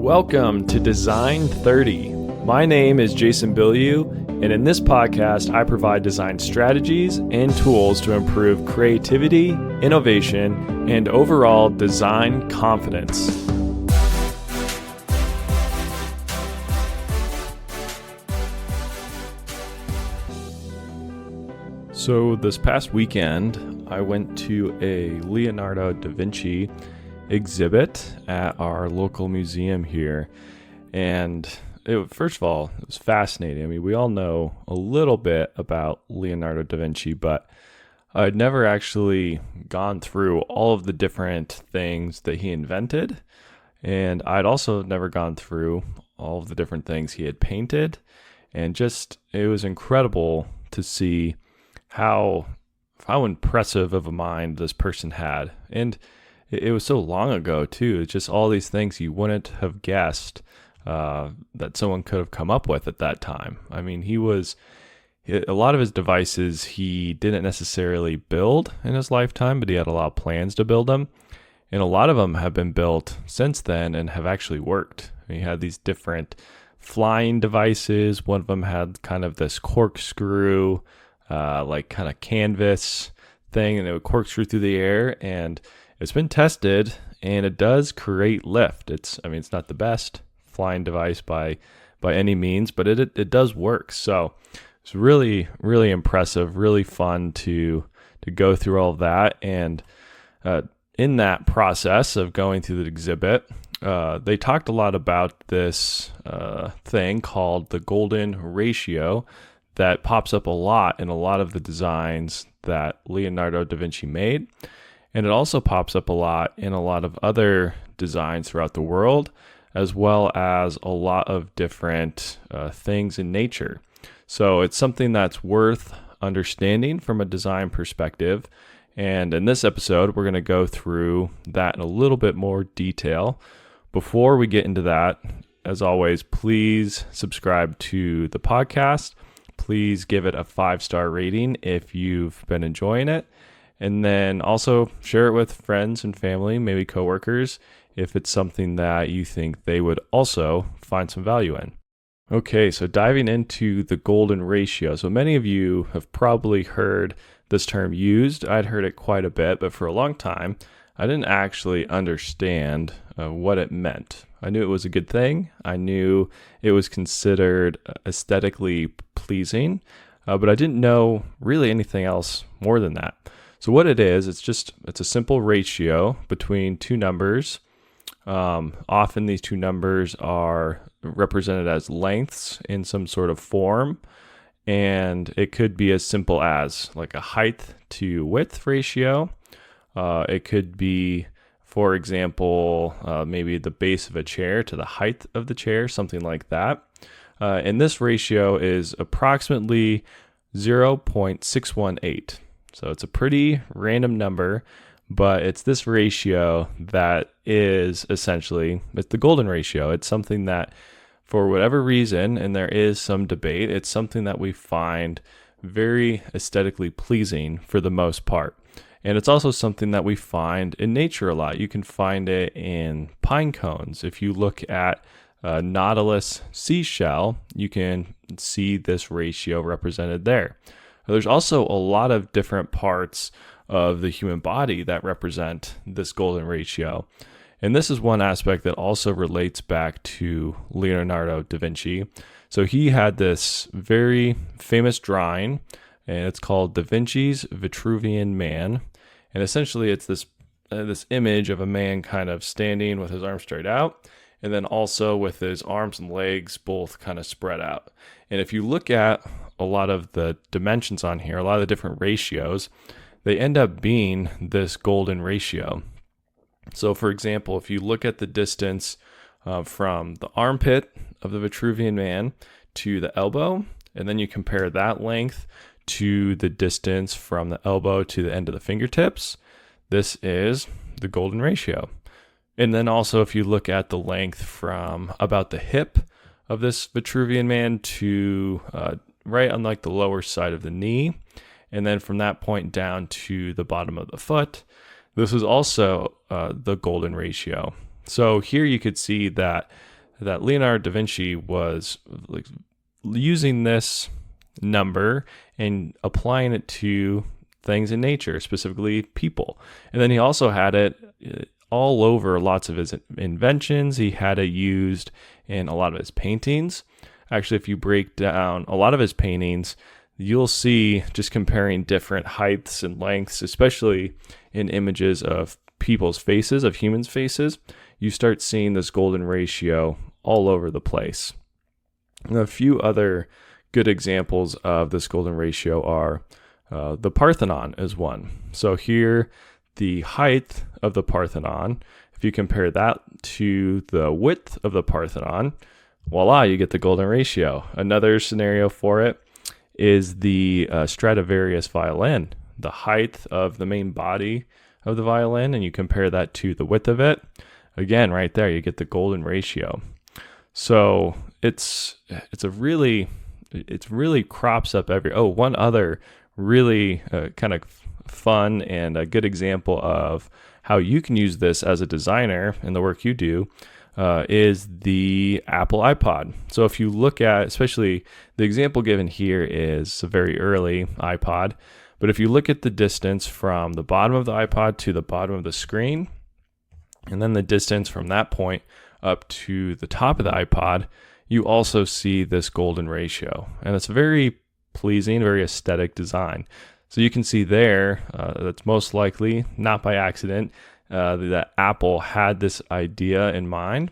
Welcome to Design 30. My name is Jason Bilyeu, and in this podcast, I provide design strategies and tools to improve creativity, innovation, and overall design confidence. So this past weekend, I went to a Leonardo da Vinci exhibit at our local museum here. And first of all, it was fascinating. I mean, we all know a little bit about Leonardo da Vinci, but I'd never actually gone through all of the different things that he invented. And I'd also never gone through all of the different things he had painted. And just, it was incredible to see how impressive of a mind this person had. And it was so long ago too. It's just all these things you wouldn't have guessed that someone could have come up with at that time. I mean, a lot of his devices he didn't necessarily build in his lifetime, but he had a lot of plans to build them. And a lot of them have been built since then and have actually worked. He had these different flying devices. One of them had kind of this corkscrew, like kind of canvas thing, and it would corkscrew through the air, and it's been tested and it does create lift. It's not the best flying device by any means, but it does work. So it's really, really impressive, really fun to go through all of that. And in that process of going through the exhibit, they talked a lot about this thing called the golden ratio that pops up a lot in a lot of the designs that Leonardo da Vinci made. And it also pops up a lot in a lot of other designs throughout the world, as well as a lot of different things in nature. So it's something that's worth understanding from a design perspective. And in this episode, we're going to go through that in a little bit more detail. Before we get into that, as always, please subscribe to the podcast. Please give it a 5-star rating if you've been enjoying it. And then also share it with friends and family, maybe coworkers, if it's something that you think they would also find some value in. Okay, so diving into the golden ratio. So many of you have probably heard this term used. I'd heard it quite a bit, but for a long time, I didn't actually understand what it meant. I knew it was a good thing. I knew it was considered aesthetically pleasing, but I didn't know really anything else more than that. So what it is, it's a simple ratio between two numbers. Often these two numbers are represented as lengths in some sort of form. And it could be as simple as like a height to width ratio. It could be, for example, maybe the base of a chair to the height of the chair, something like that. And this ratio is approximately 0.618. So it's a pretty random number, but it's this ratio that is essentially, it's the golden ratio. It's something that, for whatever reason, and there is some debate, it's something that we find very aesthetically pleasing for the most part. And it's also something that we find in nature a lot. You can find it in pine cones. If you look at a nautilus seashell, you can see this ratio represented there. There's also a lot of different parts of the human body that represent this golden ratio. And this is one aspect that also relates back to Leonardo da Vinci. So he had this very famous drawing, and it's called Da Vinci's Vitruvian Man. And essentially it's this image of a man kind of standing with his arms straight out, and then also with his arms and legs both kind of spread out. And if you look at a lot of the dimensions on here, a lot of the different ratios, they end up being this golden ratio. So for example, if you look at the distance from the armpit of the Vitruvian Man to the elbow, and then you compare that length to the distance from the elbow to the end of the fingertips, this is the golden ratio. And then also if you look at the length from about the hip of this Vitruvian Man to right on like the lower side of the knee, and then from that point down to the bottom of the foot, this is also the golden ratio. So here you could see that that Leonardo da Vinci was like using this number and applying it to things in nature, specifically people. And then he also had it all over lots of his inventions. He had it used in a lot of his paintings. Actually, if you break down a lot of his paintings, you'll see, just comparing different heights and lengths, especially in images of people's faces, of humans' faces, you start seeing this golden ratio all over the place. And a few other good examples of this golden ratio are the Parthenon is one. So here, the height of the Parthenon, if you compare that to the width of the Parthenon, voila, you get the golden ratio. Another scenario for it is the Stradivarius violin, the height of the main body of the violin, and you compare that to the width of it. Again, right there, you get the golden ratio. So it really crops up one other really kind of fun and a good example of how you can use this as a designer in the work you do is the Apple iPod. So if you look at, especially the example given here is a very early iPod, but if you look at the distance from the bottom of the iPod to the bottom of the screen, and then the distance from that point up to the top of the iPod, you also see this golden ratio. And it's very pleasing, very aesthetic design. So you can see there, that's most likely, not by accident, that Apple had this idea in mind.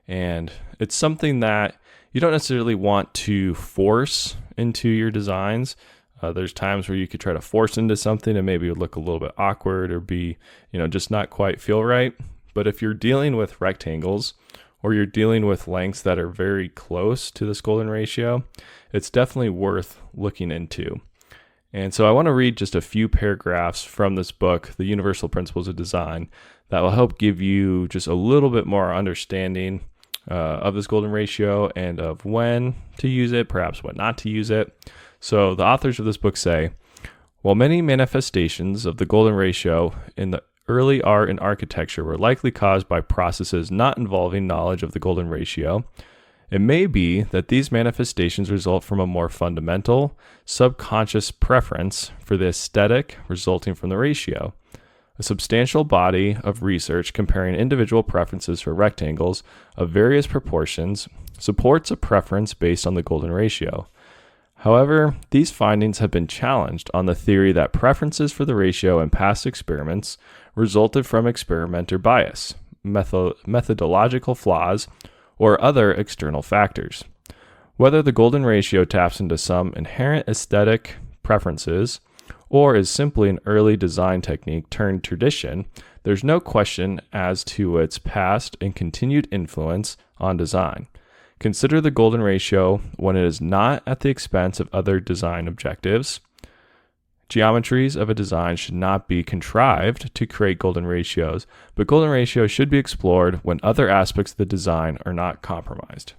And it's something that you don't necessarily want to force into your designs. There's times where you could try to force into something and maybe it would look a little bit awkward or be, just not quite feel right. But if you're dealing with rectangles or you're dealing with lengths that are very close to this golden ratio, it's definitely worth looking into. And so I want to read just a few paragraphs from this book, The Universal Principles of Design, that will help give you just a little bit more understanding of this golden ratio and of when to use it, perhaps when not to use it. So the authors of this book say, while many manifestations of the golden ratio in the early art and architecture were likely caused by processes not involving knowledge of the golden ratio, it may be that these manifestations result from a more fundamental, subconscious preference for the aesthetic resulting from the ratio. A substantial body of research comparing individual preferences for rectangles of various proportions supports a preference based on the golden ratio. However, these findings have been challenged on the theory that preferences for the ratio in past experiments resulted from experimenter bias, methodological flaws, or other external factors. Whether the golden ratio taps into some inherent aesthetic preferences or is simply an early design technique turned tradition, there's no question as to its past and continued influence on design. Consider the golden ratio when it is not at the expense of other design objectives. Geometries of a design should not be contrived to create golden ratios, but golden ratios should be explored when other aspects of the design are not compromised.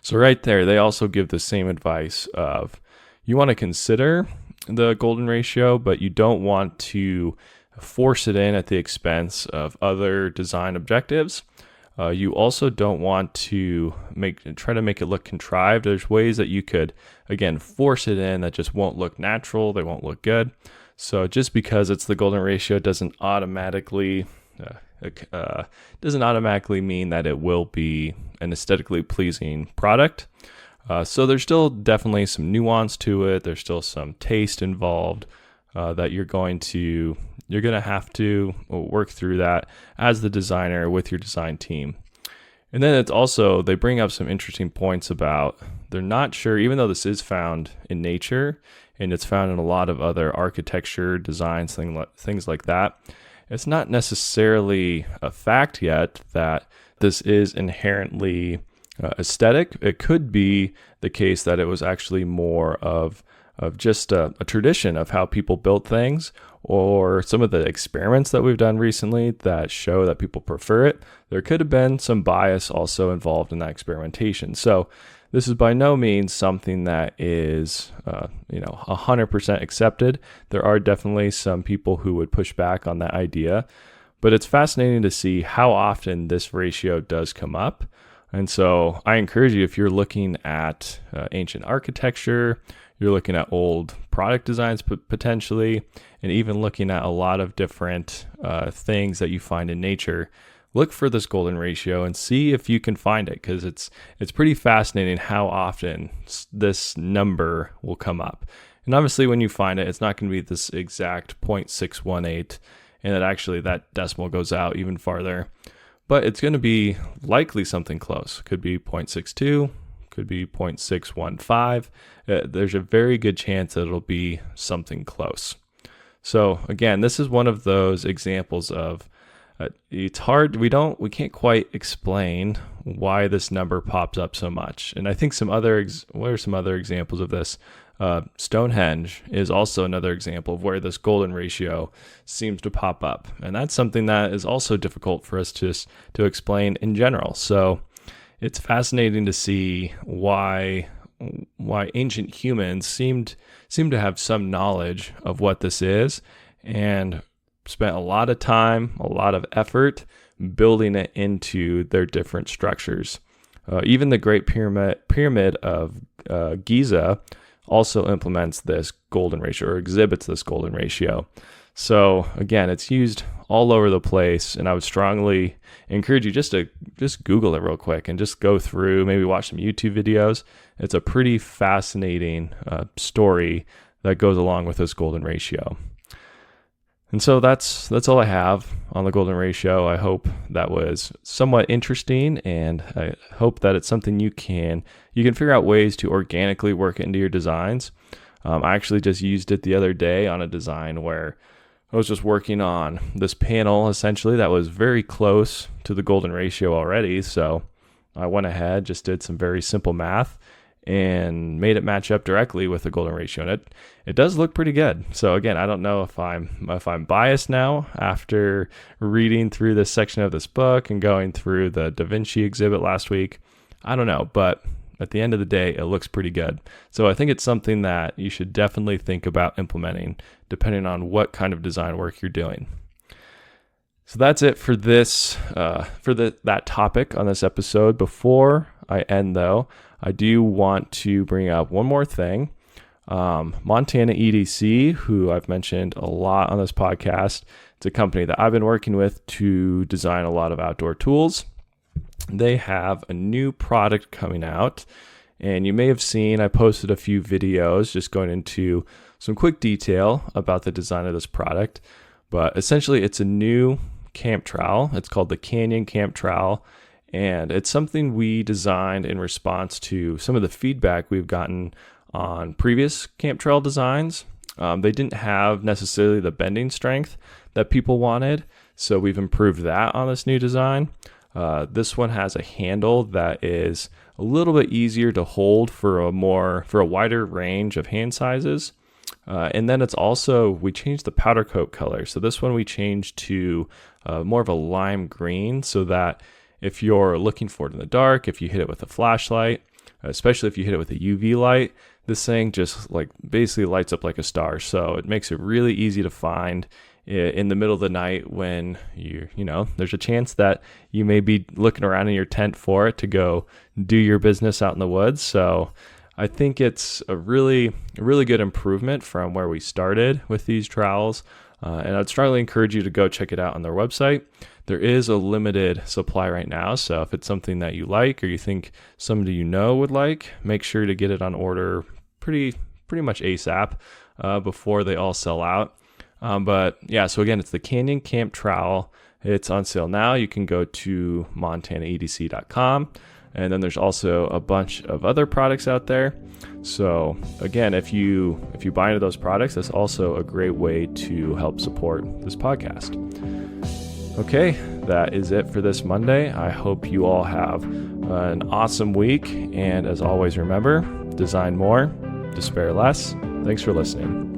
So right there, they also give the same advice of you want to consider the golden ratio, but you don't want to force it in at the expense of other design objectives. You also don't want to try to make it look contrived. There's ways that you could, again, force it in that just won't look natural. They won't look good. So just because it's the golden ratio doesn't automatically mean that it will be an aesthetically pleasing product. So there's still definitely some nuance to it. There's still some taste involved that you're going to have to work through that as the designer with your design team. And then it's also, they bring up some interesting points about they're not sure, even though this is found in nature and it's found in a lot of other architecture, designs, things like that, it's not necessarily a fact yet that this is inherently aesthetic. It could be the case that it was actually more of just a tradition of how people built things, or some of the experiments that we've done recently that show that people prefer it. There could have been some bias also involved in that experimentation. So this is by no means something that is 100% accepted. There are definitely some people who would push back on that idea, but it's fascinating to see how often this ratio does come up. And so I encourage you, if you're looking at ancient architecture, you're looking at old product designs potentially, and even looking at a lot of different things that you find in nature, look for this golden ratio and see if you can find it, because it's pretty fascinating how often this number will come up. And obviously when you find it, it's not going to be this exact 0.618, and that decimal goes out even farther. But it's going to be likely something close. Could be 0.62, could be 0.615. There's a very good chance that it'll be something close. So again, this is one of those examples of it's hard. We can't quite explain why this number pops up so much. And I think what are some other examples of this? Stonehenge is also another example of where this golden ratio seems to pop up. And that's something that is also difficult for us to explain in general. So it's fascinating to see why ancient humans seem to have some knowledge of what this is, and spent a lot of time, a lot of effort building it into their different structures. Even the Great Pyramid of Giza also implements this golden ratio, or exhibits this golden ratio. So again, it's used all over the place, and I would strongly encourage you just Google it real quick and just go through, maybe watch some YouTube videos. It's a pretty fascinating story that goes along with this golden ratio. And so that's all I have on the golden ratio. I hope that was somewhat interesting, and I hope that it's something you can figure out ways to organically work into your designs. I actually just used it the other day on a design where I was just working on this panel essentially that was very close to the golden ratio already. So I went ahead, just did some very simple math and made it match up directly with the golden ratio, and it does look pretty good. So again, I don't know if I'm biased now after reading through this section of this book and going through the Da Vinci exhibit last week. I don't know, but at the end of the day, it looks pretty good. So I think it's something that you should definitely think about implementing, depending on what kind of design work you're doing. So that's it for this that topic on this episode. Before I end, though, I do want to bring up one more thing. Montana EDC, who I've mentioned a lot on this podcast, it's a company that I've been working with to design a lot of outdoor tools. They have a new product coming out, and you may have seen I posted a few videos just going into some quick detail about the design of this product. But essentially, it's a new camp trowel. It's called the Canyon Camp Trowel. And it's something we designed in response to some of the feedback we've gotten on previous camp trowel designs. They didn't have necessarily the bending strength that people wanted, so we've improved that on this new design. This one has a handle that is a little bit easier to hold for a wider range of hand sizes. And then we changed the powder coat color. So this one we changed to more of a lime green, so that if you're looking for it in the dark, if you hit it with a flashlight, especially if you hit it with a UV light, this thing just basically lights up like a star. So it makes it really easy to find in the middle of the night when there's a chance that you may be looking around in your tent for it to go do your business out in the woods. So I think it's a really good improvement from where we started with these trowels. And I'd strongly encourage you to go check it out on their website. There is a limited supply right now, so if it's something that you like or you think somebody you know would like, make sure to get it on order pretty much ASAP before they all sell out. But yeah, so again, it's the Canyon Camp Trowel. It's on sale now. You can go to montanaedc.com. And then there's also a bunch of other products out there. So again, if you buy into those products, that's also a great way to help support this podcast. Okay, that is it for this Monday. I hope you all have an awesome week. And as always, remember, design more, despair less. Thanks for listening.